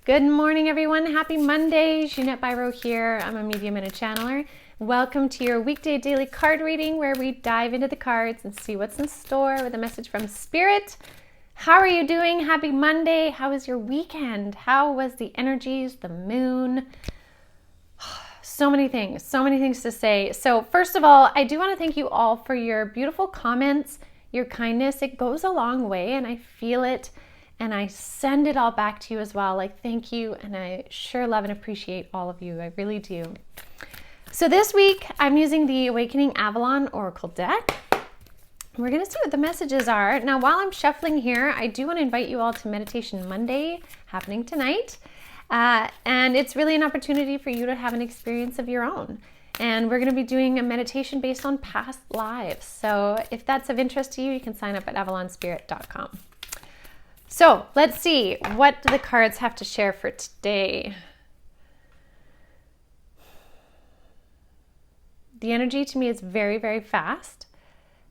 Good morning, everyone. Happy Monday. Jeanette Biro here. I'm a medium and a channeler. Welcome to your weekday daily card reading where we dive into the cards and see what's in store with a message from Spirit. How are you doing? Happy Monday. How was your weekend? How was the energies, the moon? So many things to say. So first of all, I do want to thank you all for your beautiful comments, your kindness. It goes a long way and I feel it. And I send it all back to you as well. Like, thank you. And I sure love and appreciate all of you. I really do. So this week, I'm using the Awakening Avalon Oracle deck. We're going to see what the messages are. Now, while I'm shuffling here, I do want to invite you all to Meditation Monday, happening tonight. And it's really an opportunity for you to have an experience of your own. And we're going to be doing a meditation based on past lives. So if that's of interest to you, you can sign up at avalonspirit.com. So let's see, what do the cards have to share for today? The energy to me is very, very fast.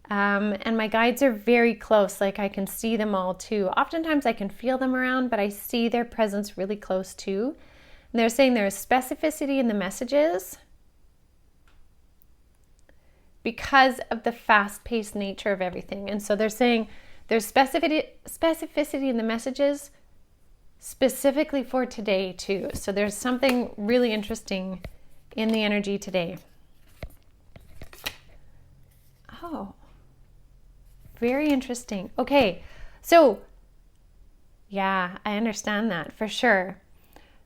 And my guides are very close, like I can see them all too. Oftentimes I can feel them around, but I see their presence really close too. And they're saying there's specificity in the messages because of the fast-paced nature of everything. And so they're saying there's specificity in the messages specifically for today too. So there's something really interesting in the energy today. Oh, very interesting. Okay, so yeah, I understand that for sure.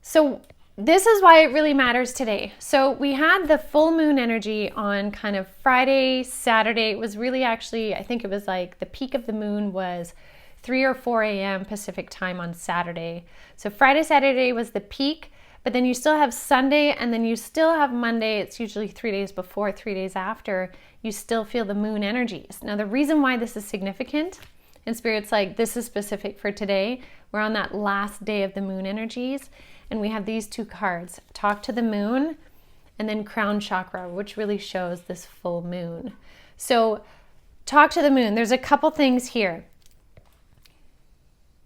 So this is why it really matters today. So we had the full moon energy on kind of Friday, Saturday. It was really actually, I think it was like the peak of the moon was 3 or 4 a.m. Pacific time on Saturday. So Friday, Saturday was the peak, but then you still have Sunday and then you still have Monday. It's usually 3 days before, 3 days after. You still feel the moon energies. Now the reason why this is significant, and Spirit's like, this is specific for today. We're on that last day of the moon energies. And we have these two cards, Talk to the Moon and then Crown Chakra, which really shows this full moon. So Talk to the Moon, there's a couple things here.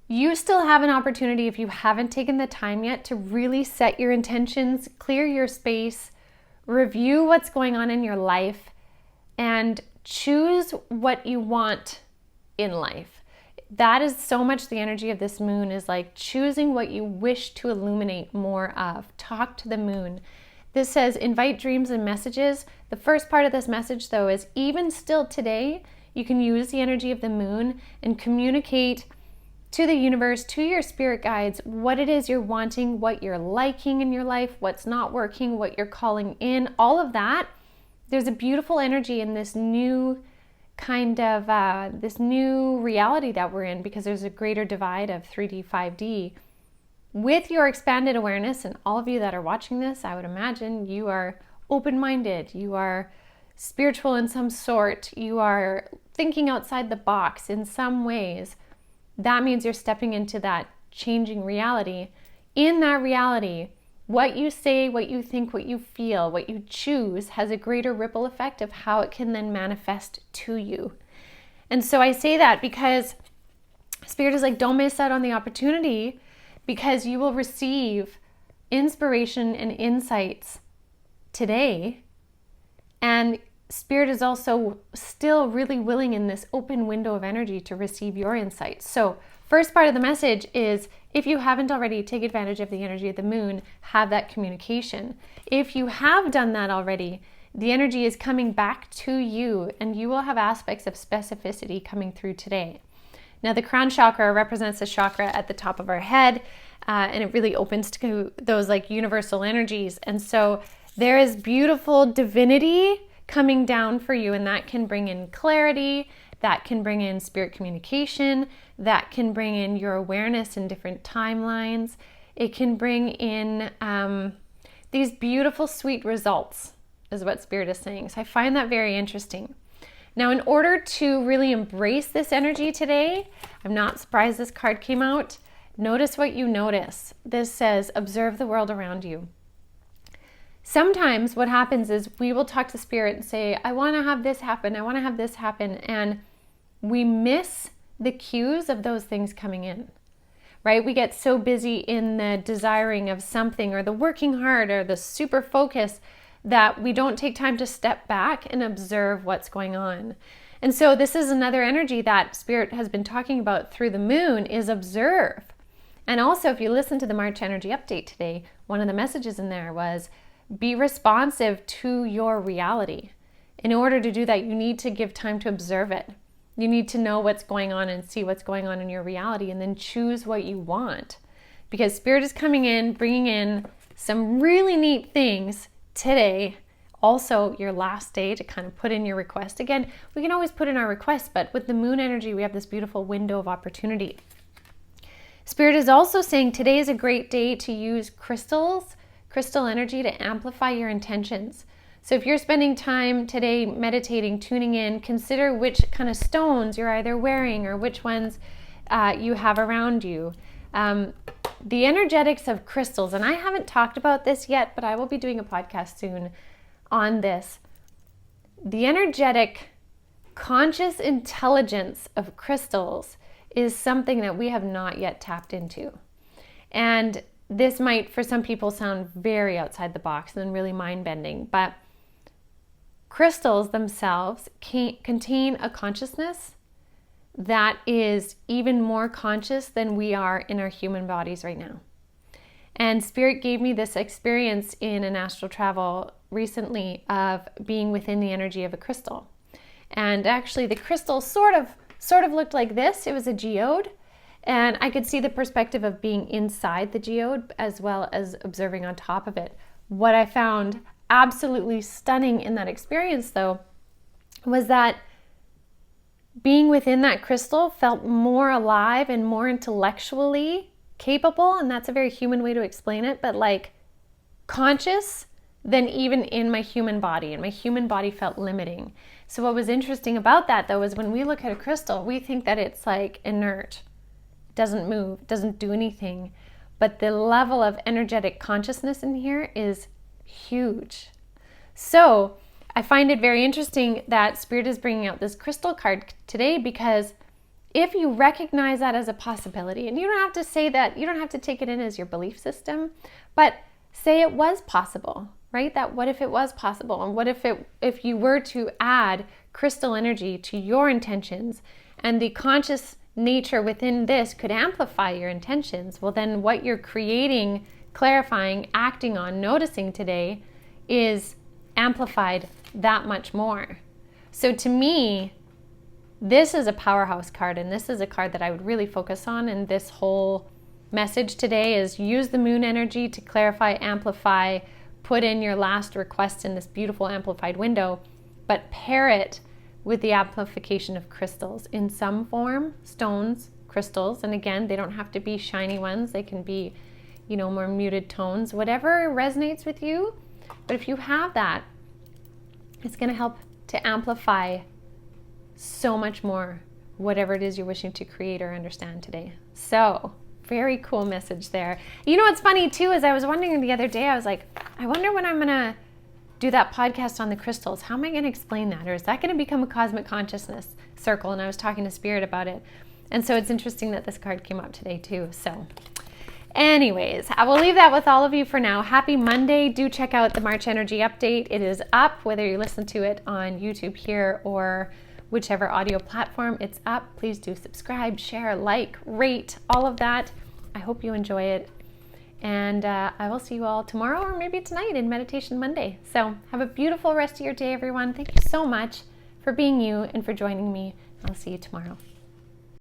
You still have an opportunity, if you haven't taken the time yet, to really set your intentions, clear your space, review what's going on in your life, and choose what you want in life. That is so much the energy of this moon, is like choosing what you wish to illuminate more of. Talk to the moon. This says invite dreams and messages. The first part of this message though is even still today, you can use the energy of the moon and communicate to the universe, to your spirit guides, what it is you're wanting, what you're liking in your life, what's not working, what you're calling in, all of that. There's a beautiful energy in this new kind of this new reality that we're in, because there's a greater divide of 3D, 5D. With your expanded awareness, and all of you that are watching this, I would imagine you are open-minded, you are spiritual in some sort, you are thinking outside the box in some ways. That means you're stepping into that changing reality. In that reality, what you say, what you think, what you feel, what you choose has a greater ripple effect of how it can then manifest to you. And so I say that because Spirit is like, don't miss out on the opportunity, because you will receive inspiration and insights today. And Spirit is also still really willing in this open window of energy to receive your insights. So first part of the message is, if you haven't already, take advantage of the energy of the moon, have that communication. If you have done that already, the energy is coming back to you and you will have aspects of specificity coming through today. Now the crown chakra represents the chakra at the top of our head, and it really opens to those like universal energies. And so there is beautiful divinity coming down for you, and that can bring in clarity, that can bring in spirit communication, that can bring in your awareness in different timelines. It can bring in these beautiful, sweet results, is what Spirit is saying. So I find that very interesting. Now, in order to really embrace this energy today, I'm not surprised this card came out. Notice what you notice. This says, observe the world around you. Sometimes what happens is we will talk to Spirit and say, I want to have this happen, I want to have this happen, and we miss the cues of those things coming in. right? We get so busy in the desiring of something or the working hard or the super focus that we don't take time to step back and observe what's going on. And so this is another energy that Spirit has been talking about through the moon, is observe. And also, if you listen to the March energy update today, one of the messages in there was be responsive to your reality. In order to do that, you need to give time to observe it. You need to know what's going on and see what's going on in your reality, and then choose what you want. Because Spirit is coming in, bringing in some really neat things today. Also, your last day to kind of put in your request. Again, we can always put in our request, but with the moon energy, we have this beautiful window of opportunity. Spirit is also saying today is a great day to use crystal energy to amplify your intentions. So if you're spending time today meditating, tuning in, consider which kind of stones you're either wearing or which ones you have around you. The energetics of crystals, and I haven't talked about this yet, but I will be doing a podcast soon on this. The energetic conscious intelligence of crystals is something that we have not yet tapped into. And this might, for some people, sound very outside the box and really mind-bending, but crystals themselves contain a consciousness that is even more conscious than we are in our human bodies right now. And Spirit gave me this experience in an astral travel recently of being within the energy of a crystal. And actually the crystal sort of looked like this. It was a geode, and I could see the perspective of being inside the geode as well as observing on top of it. What I found absolutely stunning in that experience, though, was that being within that crystal felt more alive and more intellectually capable, and that's a very human way to explain it, but like conscious than even in my human body, and my human body felt limiting. So what was interesting about that, though, is when we look at a crystal, we think that it's like inert, doesn't move, doesn't do anything, but the level of energetic consciousness in here is huge. So I find it very interesting that Spirit is bringing out this crystal card today, because if you recognize that as a possibility, and you don't have to say that, you don't have to take it in as your belief system, but say it was possible, right? That what if it was possible? And what if you were to add crystal energy to your intentions, and the conscious nature within this could amplify your intentions? Well, then what you're creating, clarifying, acting on, noticing today is amplified that much more. So to me, this is a powerhouse card, and this is a card that I would really focus on. And this whole message today is use the moon energy to clarify, amplify, put in your last request in this beautiful amplified window, but pair it with the amplification of crystals in some form, stones, crystals. And again, they don't have to be shiny ones. They can be, more muted tones, whatever resonates with you. But if you have that, it's going to help to amplify so much more whatever it is you're wishing to create or understand today. So very cool message there. What's funny too is I was wondering the other day, I was like, I wonder when I'm going to do that podcast on the crystals, how am I going to explain that? Or is that going to become a cosmic consciousness circle? And I was talking to Spirit about it. And so it's interesting that this card came up today too. So anyways, I will leave that with all of you for now. Happy Monday. Do check out the March Energy Update. It is up, whether you listen to it on YouTube here or whichever audio platform it's up. Please do subscribe, share, like, rate, all of that. I hope you enjoy it. And I will see you all tomorrow or maybe tonight in Meditation Monday. So have a beautiful rest of your day, everyone. Thank you so much for being you and for joining me. I'll see you tomorrow.